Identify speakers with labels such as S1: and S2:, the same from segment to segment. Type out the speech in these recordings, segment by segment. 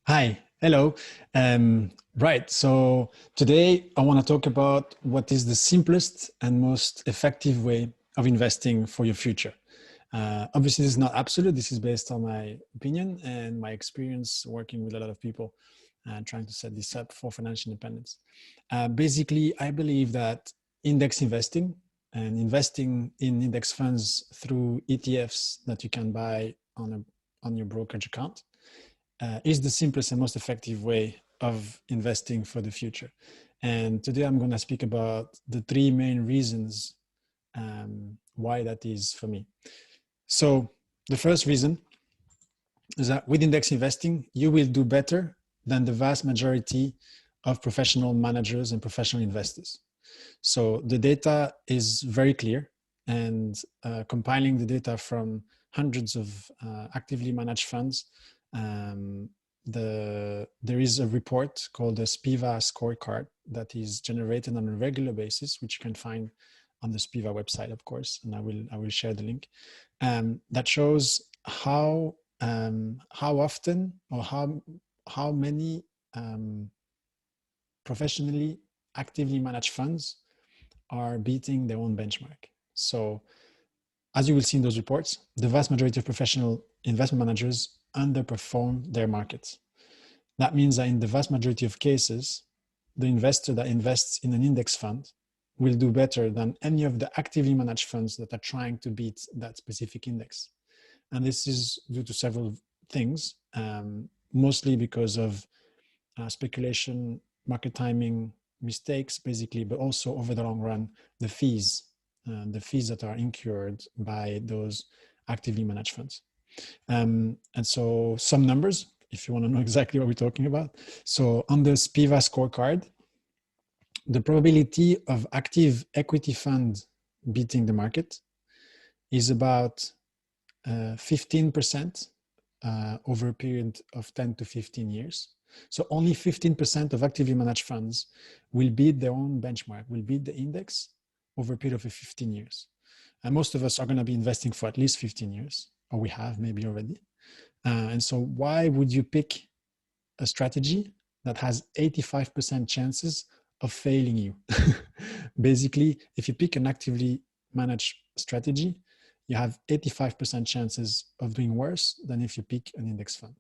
S1: Hi, hello. Right, so today I want to talk about what is the simplest and most effective way of investing for your future. Obviously, this is not absolute. This is based on my opinion and my experience working with a lot of people and trying to set this up for financial independence. Basically, I believe that index investing and investing in index funds through ETFs that you can buy on your brokerage account is the simplest and most effective way of investing for the future. And today I'm going to speak about the three main reasons why that is for me. So the first reason is that with index investing, you will do better than the vast majority of professional managers and professional investors. So the data is very clear, and compiling the data from hundreds of actively managed funds, there is a report called the SPIVA Scorecard that is generated on a regular basis, which you can find on the SPIVA website, of course, and I will share the link. That shows how often or how many professionally actively managed funds are beating their own benchmark. So as you will see in those reports, the vast majority of professional investment managers underperform their markets. That means that in the vast majority of cases, the investor that invests in an index fund will do better than any of the actively managed funds that are trying to beat that specific index. And this is due to several things, mostly because of speculation, market timing, mistakes, basically, but also over the long run, the fees that are incurred by those actively managed funds. And so some numbers, if you want to know exactly what we're talking about. So on the SPIVA scorecard, the probability of active equity funds beating the market is about 15% over a period of 10 to 15 years. So only 15% of actively managed funds will beat their own benchmark, will beat the index over a period of 15 years. And most of us are going to be investing for at least 15 years, or we have maybe already. And so why would you pick a strategy that has 85% chances of failing you? Basically, if you pick an actively managed strategy, you have 85% chances of doing worse than if you pick an index fund.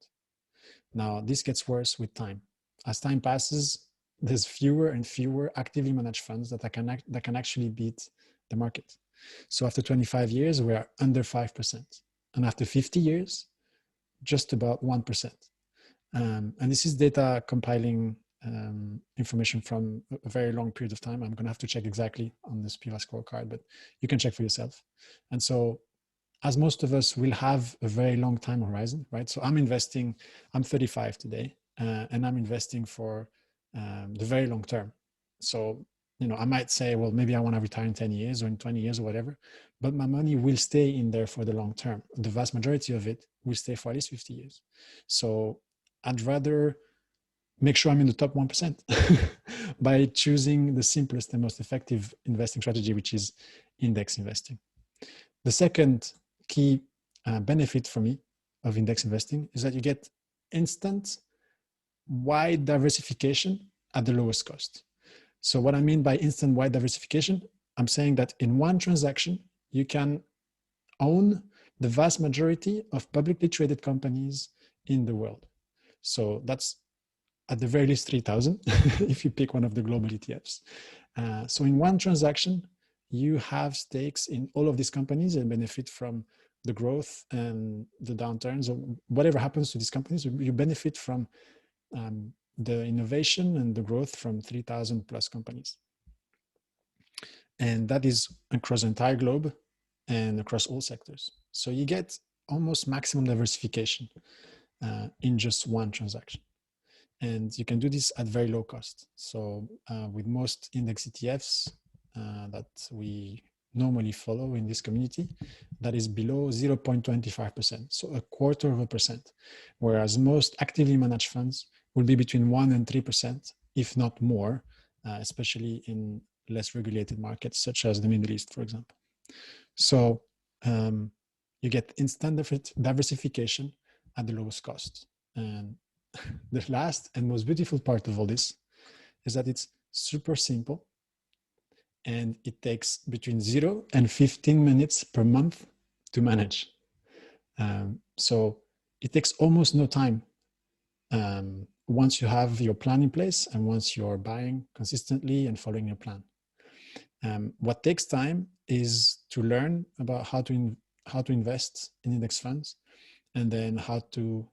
S1: Now, this gets worse with time. As time passes, there's fewer and fewer actively managed funds that can actually beat the market. So after 25 years, we are under 5%. And after 50 years, just about 1%. And this is data compiling information from a very long period of time. I'm going to have to check exactly on this SPIVA scorecard, but you can check for yourself. And so as most of us will have a very long time horizon, right? So I'm 35 today, and I'm investing for the very long term. So, I might say, well, maybe I want to retire in 10 years or in 20 years or whatever, but my money will stay in there for the long term. The vast majority of it will stay for at least 50 years. So I'd rather make sure I'm in the top 1% by choosing the simplest and most effective investing strategy, which is index investing. The second key benefit for me of index investing is that you get instant wide diversification at the lowest cost. So what I mean by instant wide diversification, I'm saying that in one transaction, you can own the vast majority of publicly traded companies in the world. So that's at the very least 3,000 if you pick one of the global ETFs. So in one transaction, you have stakes in all of these companies and benefit from the growth and the downturns, or whatever happens to these companies. You benefit from the innovation and the growth from 3,000 plus companies. And that is across the entire globe and across all sectors. So you get almost maximum diversification in just one transaction. And you can do this at very low cost. So with most index ETFs that we normally follow in this community, that is below 0.25%, so 0.25%, whereas most actively managed funds will be between 1 and 3%, if not more, especially in less regulated markets such as the Middle East, for example. So you get instant diversification at the lowest cost. And the last and most beautiful part of all this is that it's super simple, and it takes between 0 and 15 minutes per month to manage. So it takes almost no time once you have your plan in place and once you're buying consistently and following your plan. What takes time is to learn about how to invest in index funds, and then how to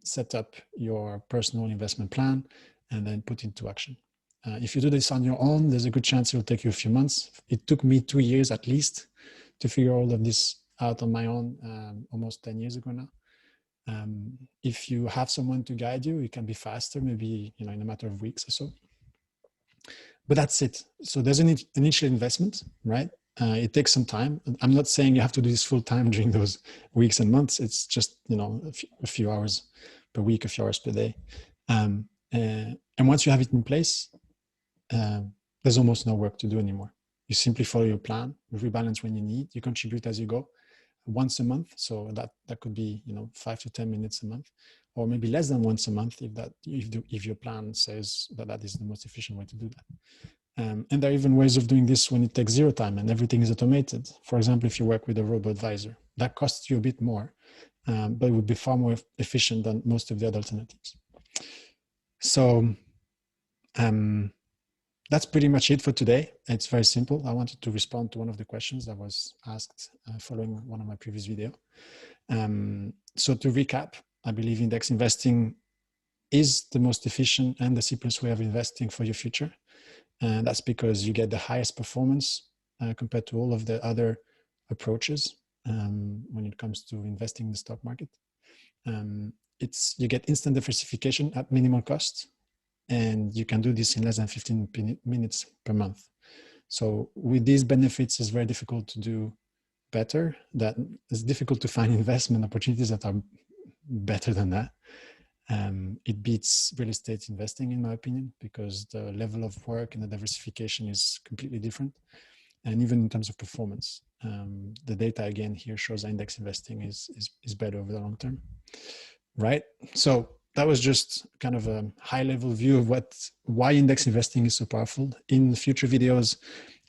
S1: set up your personal investment plan and then put into action. If you do this on your own, there's a good chance it will take you a few months. It took me 2 years at least to figure all of this out on my own, almost 10 years ago now. If you have someone to guide you, it can be faster, maybe in a matter of weeks or so. But that's it. So there's an initial investment, right? It takes some time. I'm not saying you have to do this full time during those weeks and months. It's just a few hours per week, a few hours per day. And once you have it in place, there's almost no work to do anymore. You simply follow your plan, you rebalance when you need, you contribute as you go, once a month. So that could be 5 to 10 minutes a month, or maybe less than once a month if your plan says that is the most efficient way to do that. And there are even ways of doing this when it takes zero time and everything is automated. For example, if you work with a robo-advisor, that costs you a bit more, but it would be far more efficient than most of the other alternatives. So that's pretty much it for today. It's very simple. I wanted to respond to one of the questions that was asked following one of my previous videos. So to recap, I believe index investing is the most efficient and the simplest way of investing for your future. And that's because you get the highest performance compared to all of the other approaches when it comes to investing in the stock market. You get instant diversification at minimal cost, and you can do this in less than 15 minutes per month. So with these benefits, it's very difficult to do better. That it's difficult to find investment opportunities that are better than that. It beats real estate investing, in my opinion, because the level of work and the diversification is completely different. And even in terms of performance, the data again here shows that index investing is better over the long term, right? So that was just kind of a high-level view of why index investing is so powerful. In future videos,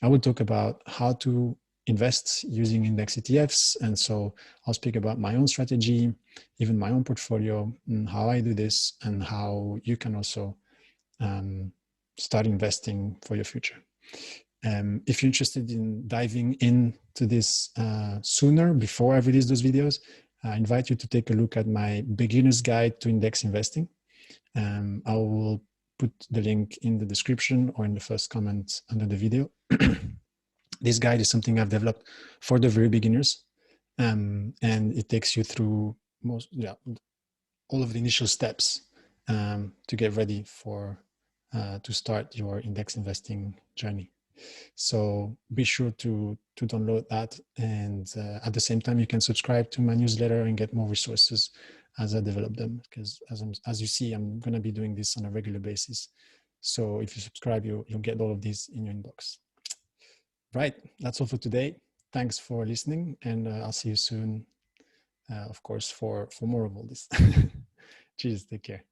S1: I will talk about how to invest using index ETFs. And so I'll speak about my own strategy, even my own portfolio, and how I do this, and how you can also start investing for your future. If you're interested in diving into this sooner, before I release those videos, I invite you to take a look at my beginner's guide to index investing. I will put the link in the description or in the first comment under the video. This guide is something I've developed for the very beginners, and it takes you through all of the initial steps to get ready to start your index investing journey. So be sure to download that, and at the same time you can subscribe to my newsletter and get more resources as I develop them, because as you see, I'm going to be doing this on a regular basis. So if you subscribe, you'll get all of these in your inbox. Right, that's all for today. Thanks for listening, and I'll see you soon, of course, for more of all this. Cheers, take care.